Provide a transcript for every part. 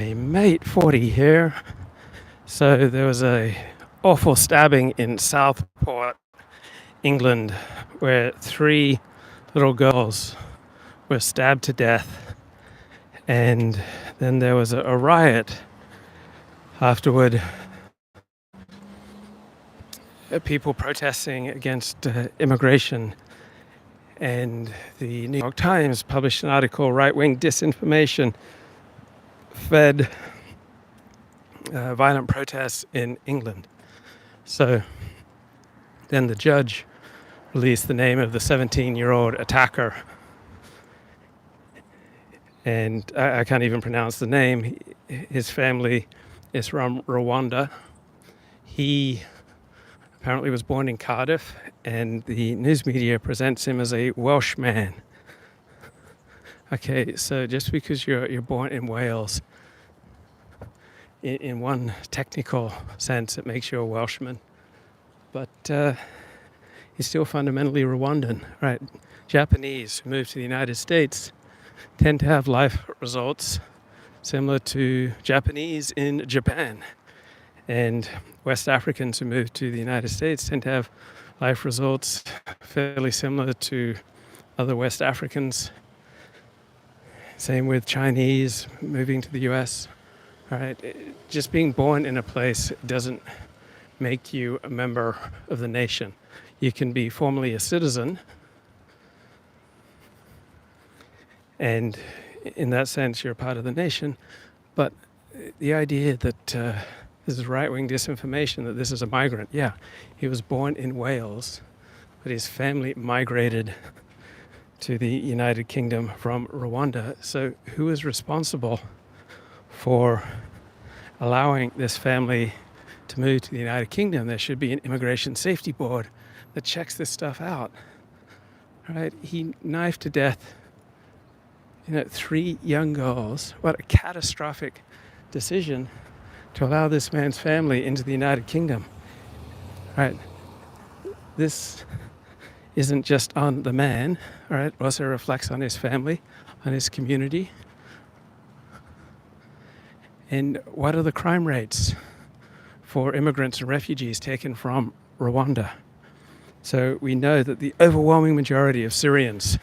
Mate 40 here. So there was a awful stabbing in Southport, England, where 3 little girls were stabbed to death, and then there was a riot afterward. People protesting against immigration, and the New York Times published an article, Right-Wing Disinformation Fed Violent Protests in England. So then the judge released the name of the 17-year-old attacker, and I can't even pronounce the name. His family is from Rwanda. He apparently was born in Cardiff, and the news media presents him as a Welshman. Okay, so just because you're born in Wales, in one technical sense, it makes you a Welshman, but he's still fundamentally Rwandan, right? Japanese who move to the United States tend to have life results similar to Japanese in Japan, and West Africans who move to the United States tend to have life results fairly similar to other West Africans. Same with Chinese moving to the US. All right, just being born in a place doesn't make you a member of the nation. You can be formally a citizen, and in that sense you're a part of the nation, but the idea that this is right-wing disinformation, that this is a migrant. Yeah, he was born in Wales, but his family migrated to the United Kingdom from Rwanda. So who is responsible for allowing this family to move to the United Kingdom? There should be an immigration safety board that checks this stuff out. Right? He knifed to death 3 young girls. What a catastrophic decision to allow this man's family into the United Kingdom. Right? This isn't just on the man, all right? It also reflects on his family, on his community. And what are the crime rates for immigrants and refugees taken from Rwanda? So we know that the overwhelming majority of Syrians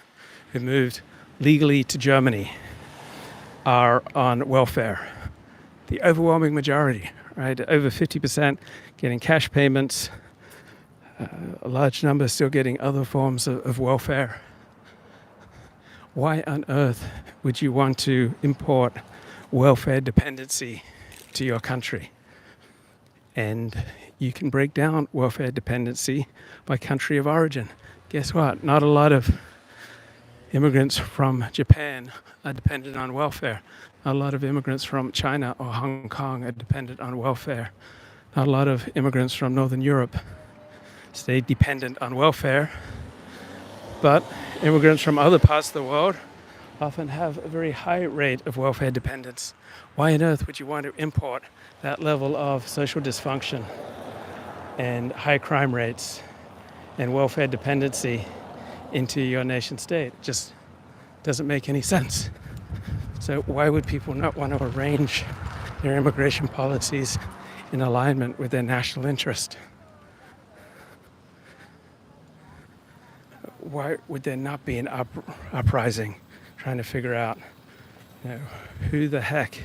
who moved legally to Germany are on welfare. The overwhelming majority, right? Over 50% getting cash payments, a large number still getting other forms of welfare. Why on earth would you want to import welfare dependency to your country? And you can break down welfare dependency by country of origin. Guess what? Not a lot of immigrants from Japan are dependent on welfare. Not a lot of immigrants from China or Hong Kong are dependent on welfare. Not a lot of immigrants from Northern Europe stay dependent on welfare. But immigrants from other parts of the world often have a very high rate of welfare dependence. Why on earth would you want to import that level of social dysfunction and high crime rates and welfare dependency into your nation state? It just doesn't make any sense. So why would people not want to arrange their immigration policies in alignment with their national interest? Why would there not be an uprising trying to figure out who the heck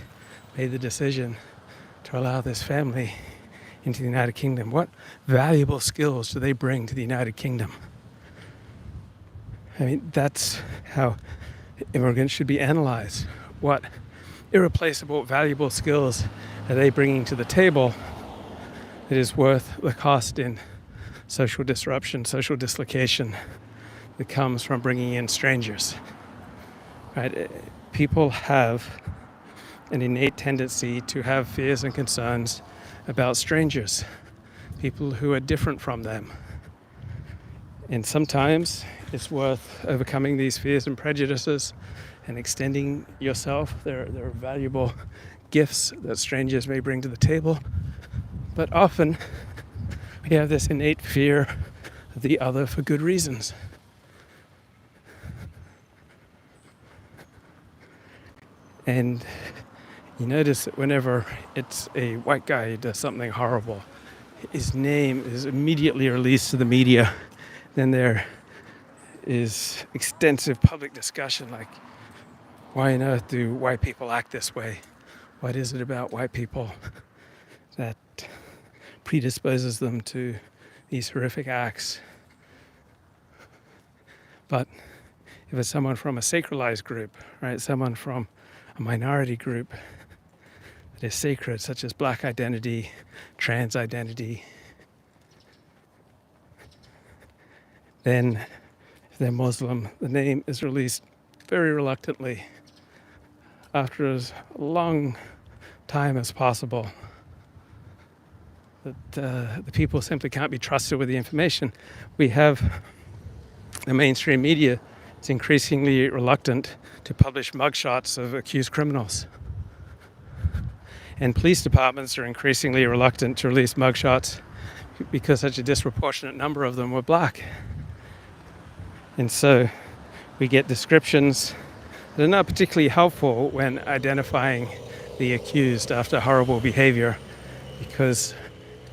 made the decision to allow this family into the United Kingdom? What valuable skills do they bring to the United Kingdom? I mean, that's how immigrants should be analyzed. What irreplaceable, valuable skills are they bringing to the table that is worth the cost in social disruption, social dislocation that comes from bringing in strangers? Right? People have an innate tendency to have fears and concerns about strangers, people who are different from them. And sometimes it's worth overcoming these fears and prejudices and extending yourself. There are valuable gifts that strangers may bring to the table. But often we have this innate fear of the other for good reasons. And You notice that whenever it's a white guy who does something horrible, his name is immediately released to the media. Then there is extensive public discussion like, why on earth do white people act this way? What is it about white people that predisposes them to these horrific acts? But if it's someone from a sacralized group, right, someone from a minority group that is sacred, such as black identity, trans identity, then if they're Muslim, the name is released very reluctantly after as long time as possible. That the people simply can't be trusted with the information. We have the mainstream media is increasingly reluctant to publish mugshots of accused criminals. And police departments are increasingly reluctant to release mugshots because such a disproportionate number of them were black. And so we get descriptions that are not particularly helpful when identifying the accused after horrible behavior, because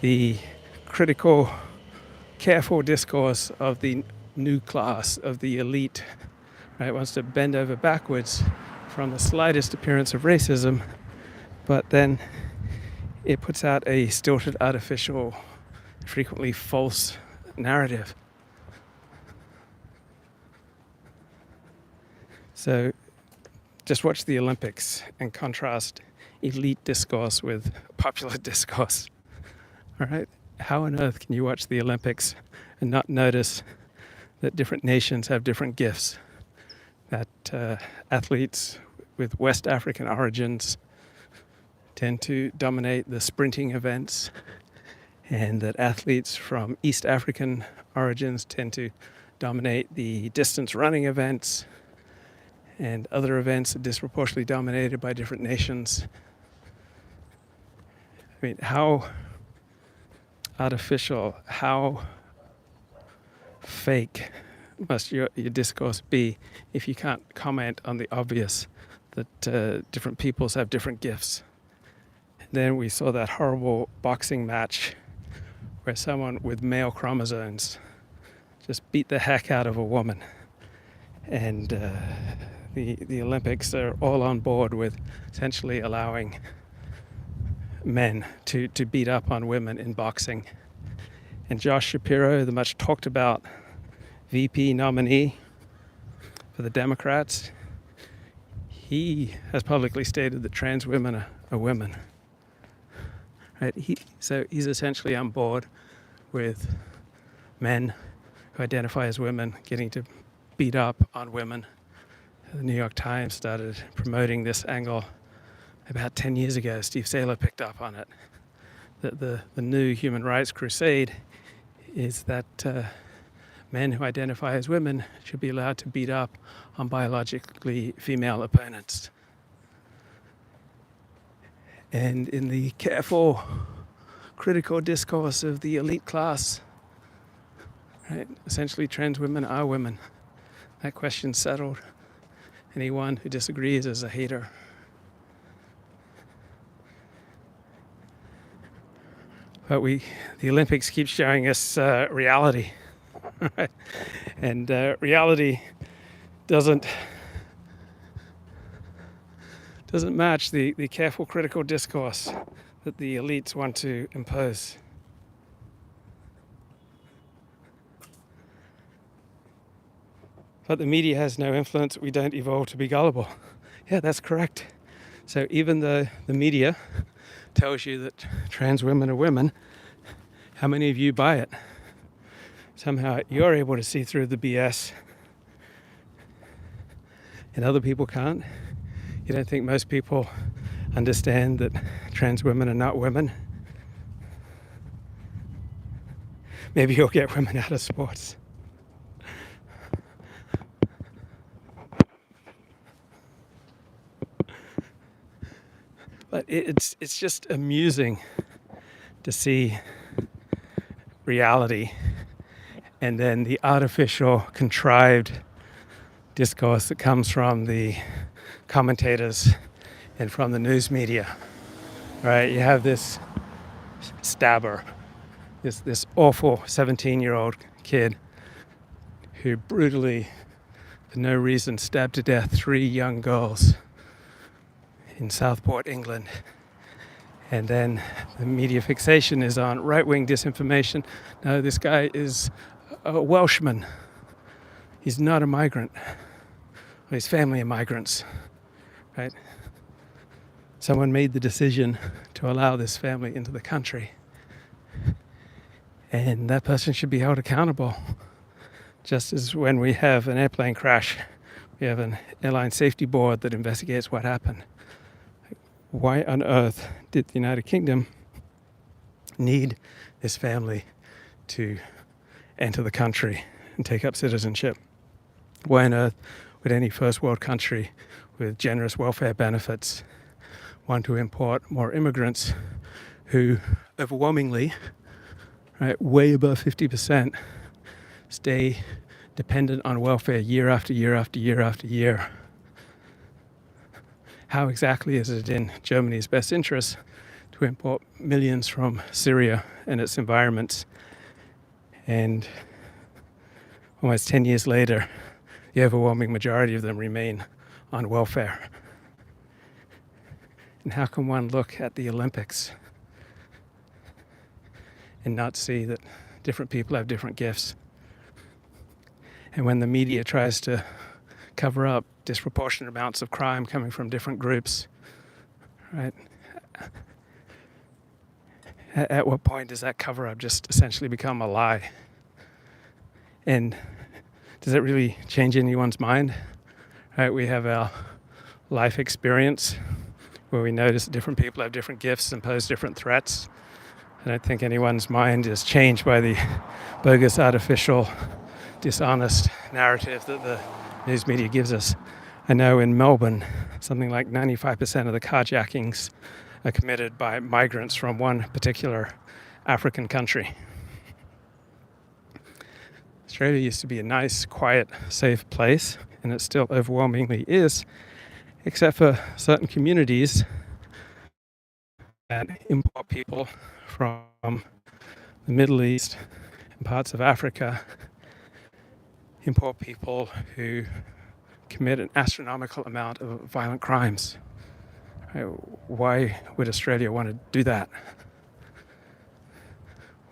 the critical, careful discourse of the new class, of the elite, right, wants to bend over backwards from the slightest appearance of racism, but then it puts out a stilted, artificial, frequently false narrative. So just watch the Olympics and contrast elite discourse with popular discourse. All right? How on earth can you watch the Olympics and not notice that different nations have different gifts? That athletes with West African origins tend to dominate the sprinting events, and that athletes from East African origins tend to dominate the distance running events, and other events are disproportionately dominated by different nations. I mean, how artificial, how fake must your discourse be if you can't comment on the obvious, that different peoples have different gifts? Then we saw that horrible boxing match where someone with male chromosomes just beat the heck out of a woman. And the Olympics are all on board with essentially allowing men to beat up on women in boxing. And Josh Shapiro, the much talked about VP nominee for the Democrats, he has publicly stated that trans women are women. Right? So he's essentially on board with men who identify as women getting to beat up on women. The New York Times started promoting this angle about 10 years ago. Steve Sailer picked up on it. That the new human rights crusade is that men who identify as women should be allowed to beat up on biologically female opponents. And in the careful, critical discourse of the elite class, right, essentially trans women are women. That question's settled. Anyone who disagrees is a hater. But the Olympics keep showing us reality, right? And reality doesn't match the careful, critical discourse that the elites want to impose. But the media has no influence. We don't evolve to be gullible. Yeah, that's correct. So even though the media tells you that trans women are women, how many of you buy it? Somehow you're able to see through the BS and other people can't. You don't think most people understand that trans women are not women? Maybe you'll get women out of sports. But it's just amusing to see reality and then the artificial, contrived discourse that comes from the commentators and from the news media. Right? You have this stabber, this awful 17-year-old kid who brutally, for no reason, stabbed to death 3 young girls in Southport, England. And then the media fixation is on right-wing disinformation. No, this guy is a Welshman. He's not a migrant. Well, his family are migrants, right? Someone made the decision to allow this family into the country. And that person should be held accountable. Just as when we have an airplane crash, we have an airline safety board that investigates what happened. Why on earth did the United Kingdom need this family to enter the country and take up citizenship? Why on earth would any first world country with generous welfare benefits want to import more immigrants who overwhelmingly, right, way above 50%, stay dependent on welfare year after year after year after year? How exactly is it in Germany's best interest to import millions from Syria and its environments, and almost 10 years later, the overwhelming majority of them remain on welfare? And how can one look at the Olympics and not see that different people have different gifts? And when the media tries to cover up disproportionate amounts of crime coming from different groups, right? At what point does that cover-up just essentially become a lie? And does it really change anyone's mind? Right? We have our life experience where we notice that different people have different gifts and pose different threats. I don't think anyone's mind is changed by the bogus, artificial, dishonest narrative that the news media gives us. I know in Melbourne, something like 95% of the carjackings are committed by migrants from one particular African country. Australia used to be a nice, quiet, safe place, and it still overwhelmingly is, except for certain communities that import people from the Middle East and parts of Africa, import people who commit an astronomical amount of violent crimes. Why would Australia want to do that?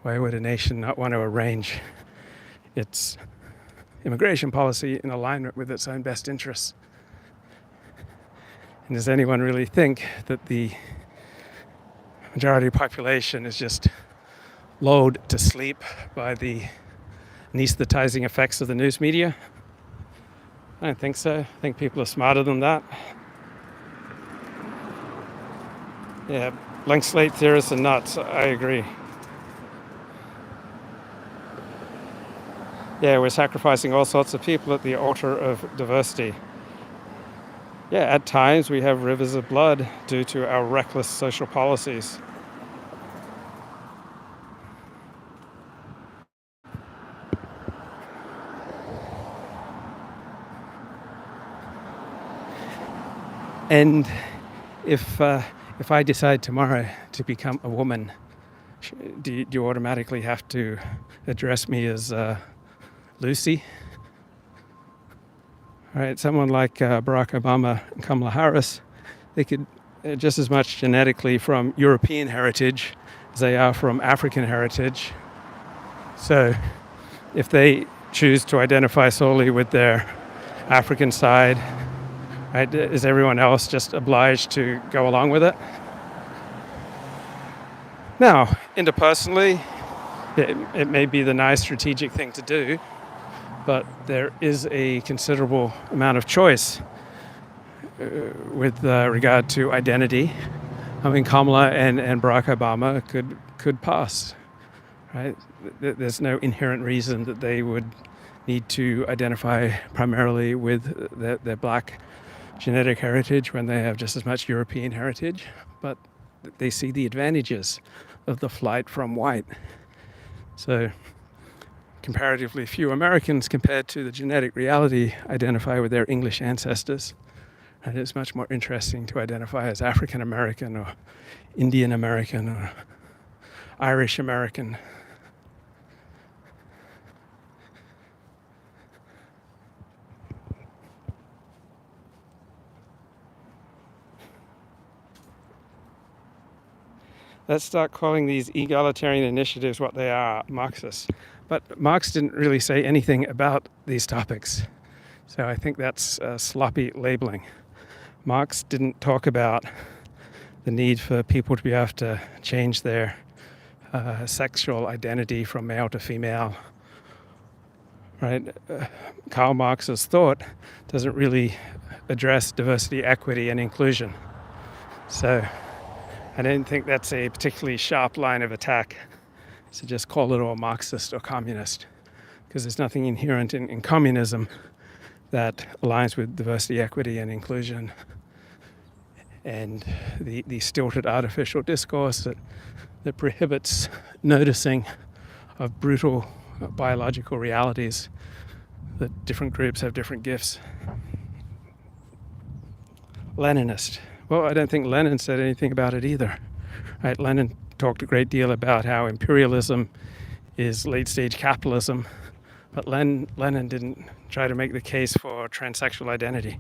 Why would a nation not want to arrange its immigration policy in alignment with its own best interests? And does anyone really think that the majority population is just lulled to sleep by the anesthetizing effects of the news media? I don't think so. I think people are smarter than that. Yeah, blank slate theorists are nuts. I agree. Yeah, we're sacrificing all sorts of people at the altar of diversity. Yeah, at times we have rivers of blood due to our reckless social policies. And if I decide tomorrow to become a woman, do you automatically have to address me as Lucy? All right, someone like Barack Obama and Kamala Harris, they could just as much genetically from European heritage as they are from African heritage. So if they choose to identify solely with their African side, right, is everyone else just obliged to go along with it? Now, interpersonally, it may be the nice strategic thing to do, but there is a considerable amount of choice with regard to identity. I mean, Kamala and Barack Obama could pass, right? There's no inherent reason that they would need to identify primarily with their black genetic heritage when they have just as much European heritage, but they see the advantages of the flight from white. So comparatively few Americans, compared to the genetic reality, identify with their English ancestors. And it's much more interesting to identify as African American or Indian American or Irish American. Let's start calling these egalitarian initiatives what they are, Marxist. But Marx didn't really say anything about these topics. So I think that's sloppy labeling. Marx didn't talk about the need for people to be able to change their sexual identity from male to female. Right? Karl Marx's thought doesn't really address diversity, equity, and inclusion. So I don't think that's a particularly sharp line of attack. So just call it all Marxist or communist, because there's nothing inherent in communism that aligns with diversity, equity, and inclusion, and the stilted artificial discourse that prohibits noticing of brutal biological realities, that different groups have different gifts. Leninist. Well, I don't think Lenin said anything about it either. Right? Lenin talked a great deal about how imperialism is late-stage capitalism, but Lenin didn't try to make the case for transsexual identity.